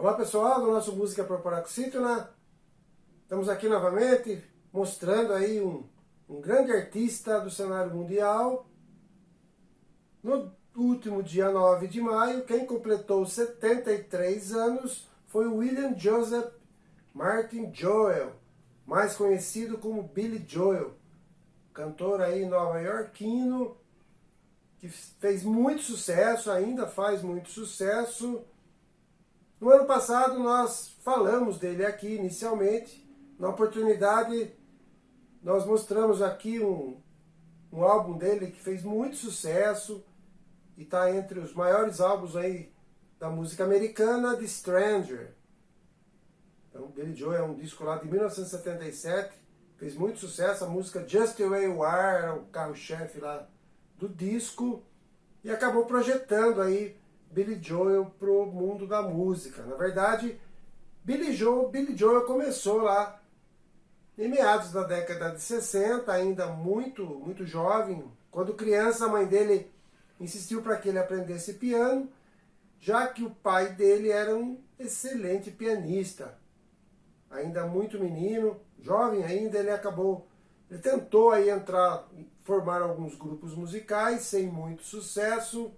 Olá pessoal do nosso Música para Paroxítona, estamos aqui novamente mostrando aí um grande artista do cenário mundial. No último dia 9 de maio, quem completou 73 anos foi William Joseph Martin Joel, mais conhecido como Billy Joel, cantor aí nova-iorquino, que fez muito sucesso, ainda faz muito sucesso. No ano passado nós falamos dele aqui inicialmente. Na oportunidade nós mostramos aqui um álbum dele que fez muito sucesso e está entre os maiores álbuns aí da música americana, The Stranger. Então, Billy Joel é um disco lá de 1977, fez muito sucesso. A música Just the Way You Are era o carro-chefe lá do disco e acabou projetando aí Billy Joel para o mundo da música. Na verdade, Billy Joel começou lá em meados da década de 60, ainda muito jovem. Quando criança, a mãe dele insistiu para que ele aprendesse piano, já que o pai dele era um excelente pianista. Ainda muito menino, jovem ainda, ele tentou aí formar alguns grupos musicais, sem muito sucesso.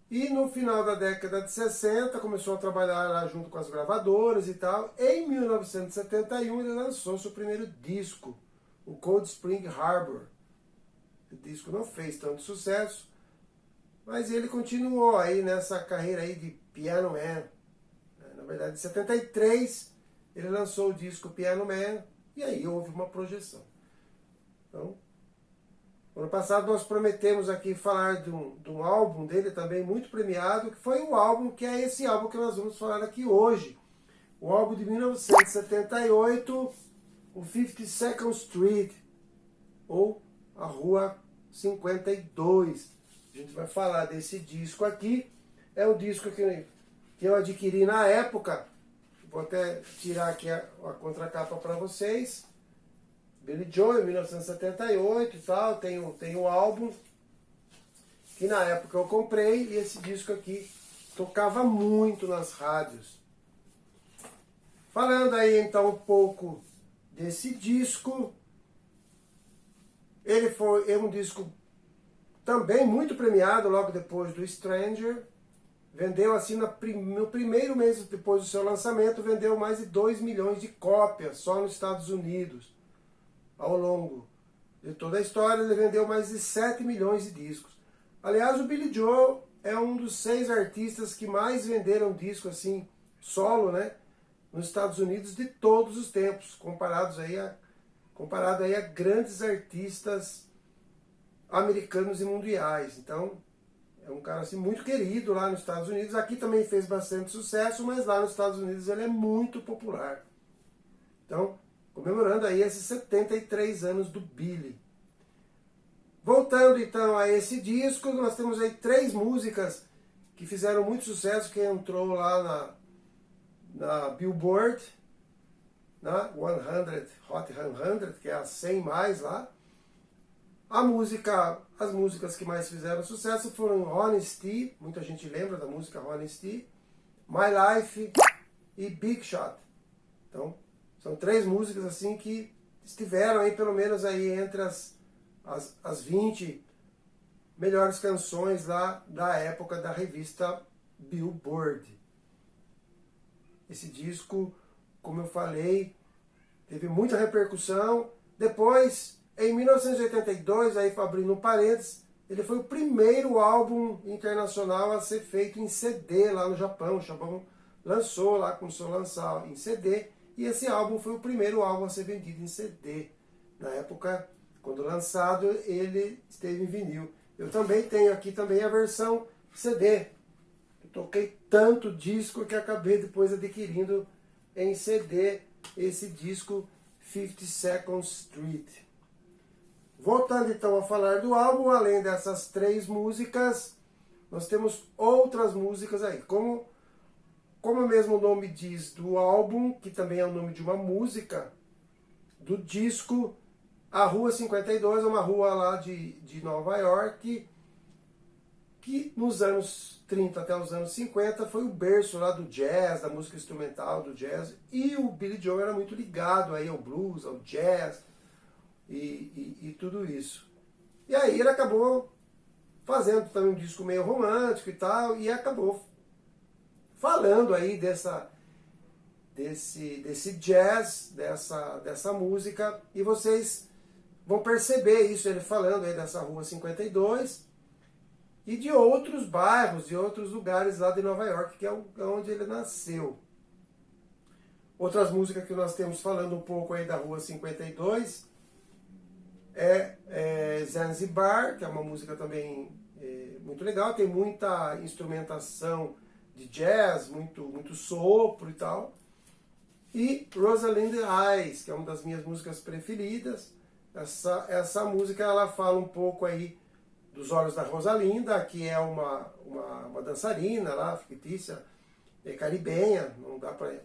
E no final da década de 60 começou a trabalhar lá junto com as gravadoras e tal. Em 1971 ele lançou seu primeiro disco, o Cold Spring Harbor. O disco não fez tanto sucesso, mas ele continuou aí nessa carreira aí de Piano Man. Na verdade, em 73 ele lançou o disco Piano Man e aí houve uma projeção. Então, ano passado nós prometemos aqui falar de um álbum dele também muito premiado, que foi esse álbum que nós vamos falar aqui hoje. O álbum de 1978, o 52nd Street, ou a Rua 52. A gente vai falar desse disco aqui. É o disco que eu adquiri na época. Vou até tirar aqui a contracapa para vocês. Billy Joel, 1978 e tal, tem o álbum que na época eu comprei e esse disco aqui tocava muito nas rádios. Falando aí então um pouco desse disco, ele é um disco também muito premiado logo depois do Stranger. Vendeu assim no primeiro mês depois do seu lançamento, vendeu mais de 2 milhões de cópias só nos Estados Unidos. Ao longo de toda a história, ele vendeu mais de 7 milhões de discos. Aliás, o Billy Joel é um dos 6 artistas que mais venderam disco assim, solo, né, nos Estados Unidos de todos os tempos, comparado aí a grandes artistas americanos e mundiais. Então, é um cara assim, muito querido lá nos Estados Unidos. Aqui também fez bastante sucesso, mas lá nos Estados Unidos ele é muito popular. Então, comemorando aí esses 73 anos do Billy. Voltando então a esse disco, nós temos aí 3 músicas que fizeram muito sucesso, que entrou lá na Billboard, na 100, Hot 100, que é a 100 mais lá. As músicas que mais fizeram sucesso foram Honesty, muita gente lembra da música Honesty, My Life e Big Shot. Então, são 3 músicas assim que estiveram aí pelo menos aí entre as 20 melhores canções lá da época da revista Billboard. Esse disco, como eu falei, teve muita repercussão. Depois, em 1982, aí abrindo um parênteses, ele foi o primeiro álbum internacional a ser feito em CD lá no Japão. O Japão lançou lá, começou a lançar em CD. E esse álbum foi o primeiro álbum a ser vendido em CD. Na época, quando lançado, ele esteve em vinil. Eu também tenho aqui também a versão CD. Eu toquei tanto disco que acabei depois adquirindo em CD esse disco 52nd Street. Voltando então a falar do álbum, além dessas 3 músicas, nós temos outras músicas aí. Como o mesmo nome diz do álbum, que também é o nome de uma música do disco, a Rua 52 é uma rua lá de Nova York, que nos anos 30 até os anos 50 foi o berço lá do jazz, da música instrumental do jazz, e o Billy Joel era muito ligado aí ao blues, ao jazz e tudo isso. E aí ele acabou fazendo também um disco meio romântico e tal, e acabou falando aí desse jazz, dessa música, e vocês vão perceber isso, ele falando aí dessa Rua 52 e de outros bairros, de outros lugares lá de Nova York, que é onde ele nasceu. Outras músicas que nós temos falando um pouco aí da Rua 52 é Zanzibar, que é uma música também muito legal, tem muita instrumentação de jazz, muito sopro e tal. E Rosalind Eyes, que é uma das minhas músicas preferidas. Essa música ela fala um pouco aí dos olhos da Rosalinda, que é uma dançarina lá, fictícia, caribenha, não dá para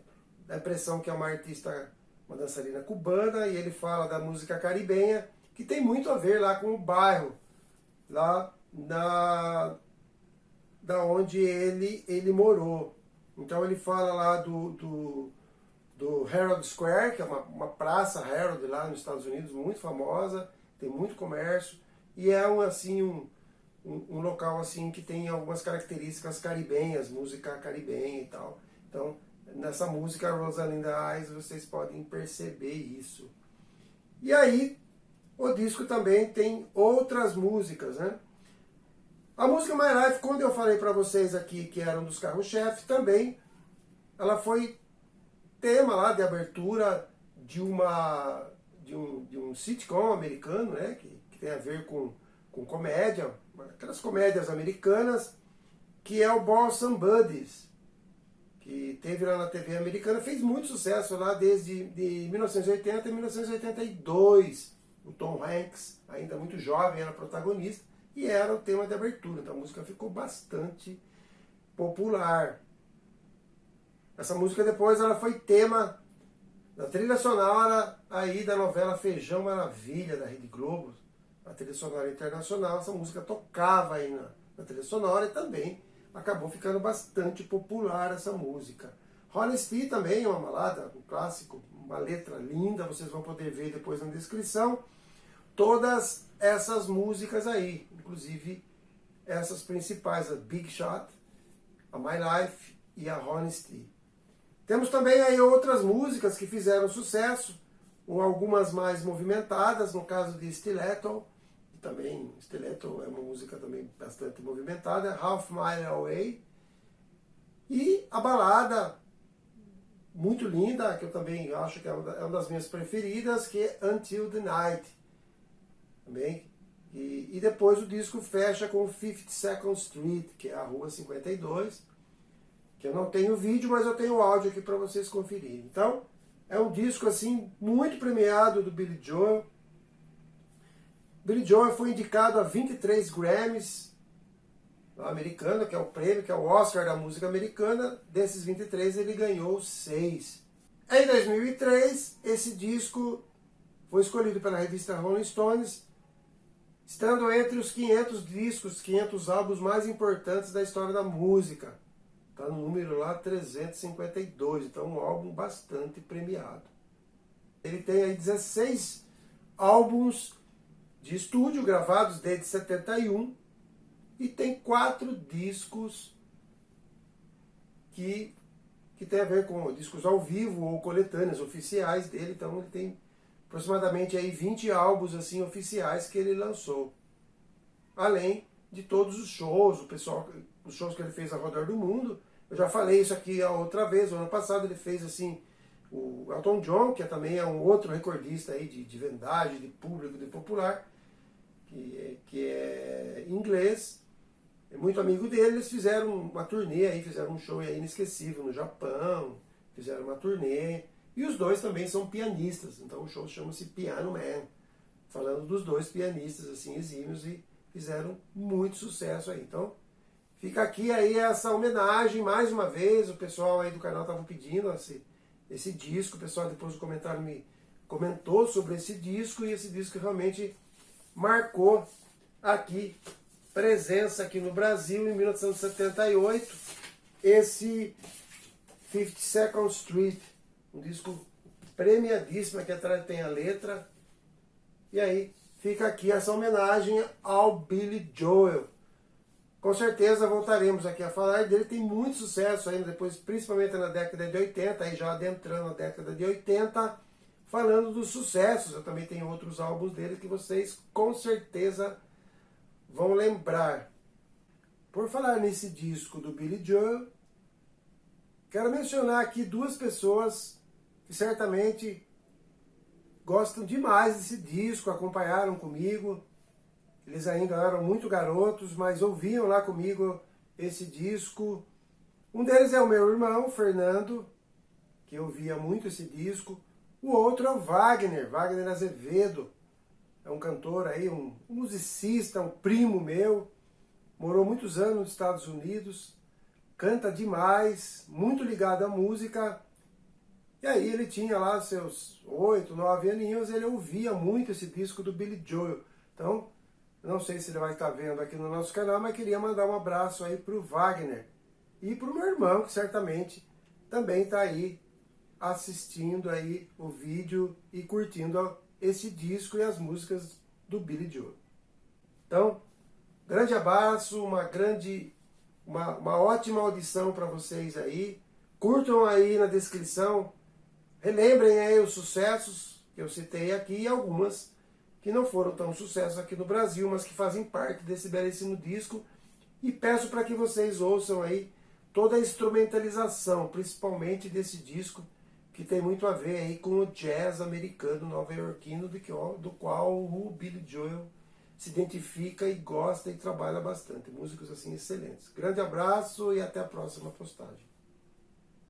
dar a impressão que é uma artista, uma dançarina cubana, e ele fala da música caribenha, que tem muito a ver lá com o bairro, lá da onde ele morou. Então ele fala lá do Herald Square, que é uma praça Herald lá nos Estados Unidos, muito famosa, tem muito comércio, e é um local assim que tem algumas características caribenhas, música caribenha e tal. Então, nessa música Rosalinda Eyes, vocês podem perceber isso. E aí, o disco também tem outras músicas, né? A música My Life, quando eu falei para vocês aqui que era um dos carros-chefe, também ela foi tema lá de abertura de um sitcom americano, né, que tem a ver com comédia, aquelas comédias americanas, que é o Boss and Buddies, que teve lá na TV americana, fez muito sucesso lá desde 1980 e 1982. O Tom Hanks, ainda muito jovem, era protagonista e era o tema de abertura, então a música ficou bastante popular. Essa música depois ela foi tema da trilha sonora aí da novela Feijão Maravilha, da Rede Globo, a trilha sonora internacional. Essa música tocava aí na trilha sonora e também acabou ficando bastante popular essa música. Honesty também é uma balada, um clássico, uma letra linda, vocês vão poder ver depois na descrição. Todas essas músicas aí, inclusive essas principais, a Big Shot, a My Life e a Honesty. Temos também aí outras músicas que fizeram sucesso, algumas mais movimentadas, no caso de Stiletto, também Stiletto é uma música também bastante movimentada, Half Mile Away, e a balada muito linda, que eu também acho que é uma das minhas preferidas, que é Until the Night, também. E depois o disco fecha com 52nd Street, que é a Rua 52, que eu não tenho vídeo, mas eu tenho áudio aqui para vocês conferirem. Então, é um disco assim muito premiado do Billy Joel. Billy Joel foi indicado a 23 Grammys americano, que é o prêmio, que é o Oscar da música americana. Desses 23 ele ganhou 6. Em 2003, esse disco foi escolhido pela revista Rolling Stones, estando entre os 500 discos, 500 álbuns mais importantes da história da música. Está no número lá 352, então um álbum bastante premiado. Ele tem aí 16 álbuns de estúdio gravados desde 71 e tem 4 discos que tem a ver com discos ao vivo ou coletâneas oficiais dele, então ele tem aproximadamente aí 20 álbuns assim oficiais que ele lançou. Além de todos os shows, os shows que ele fez ao redor do mundo. Eu já falei isso aqui a outra vez, o ano passado ele fez assim o Elton John, que também é um outro recordista aí de vendagem, de público, de popular, que é inglês, é muito amigo dele. Eles fizeram uma turnê aí, fizeram um show aí inesquecível no Japão, fizeram uma turnê, e os dois também são pianistas, então o show chama-se Piano Man, falando dos dois pianistas assim exímios, e fizeram muito sucesso aí. Então fica aqui aí essa homenagem mais uma vez. O pessoal aí do canal estava pedindo esse disco, o pessoal depois do comentário me comentou sobre esse disco, e esse disco realmente marcou aqui presença aqui no Brasil em 1978, esse 52nd Street, um disco premiadíssimo, aqui atrás tem a letra, e aí fica aqui essa homenagem ao Billy Joel. Com certeza voltaremos aqui a falar dele, tem muito sucesso ainda depois, principalmente na década de 80, aí já adentrando a década de 80, falando dos sucessos. Eu também tenho outros álbuns dele que vocês com certeza vão lembrar. Por falar nesse disco do Billy Joel, quero mencionar aqui duas pessoas que certamente gostam demais desse disco, acompanharam comigo. Eles ainda eram muito garotos, mas ouviam lá comigo esse disco. Um deles é o meu irmão, Fernando, que ouvia muito esse disco. O outro é o Wagner Azevedo. É um cantor aí, um musicista, um primo meu. Morou muitos anos nos Estados Unidos. Canta demais, muito ligado à música. E aí ele tinha lá seus 8, 9 aninhos, ele ouvia muito esse disco do Billy Joel. Então, não sei se ele vai estar vendo aqui no nosso canal, mas queria mandar um abraço aí pro Wagner. E pro meu irmão, que certamente também está aí assistindo aí o vídeo e curtindo esse disco e as músicas do Billy Joel. Então, grande abraço, uma ótima audição para vocês aí. Curtam aí na descrição, relembrem aí os sucessos que eu citei aqui e algumas que não foram tão sucessos aqui no Brasil, mas que fazem parte desse belíssimo disco. E peço para que vocês ouçam aí toda a instrumentalização, principalmente desse disco, que tem muito a ver aí com o jazz americano nova-iorquino, do qual o Billy Joel se identifica e gosta e trabalha bastante. Músicos assim excelentes. Grande abraço e até a próxima postagem.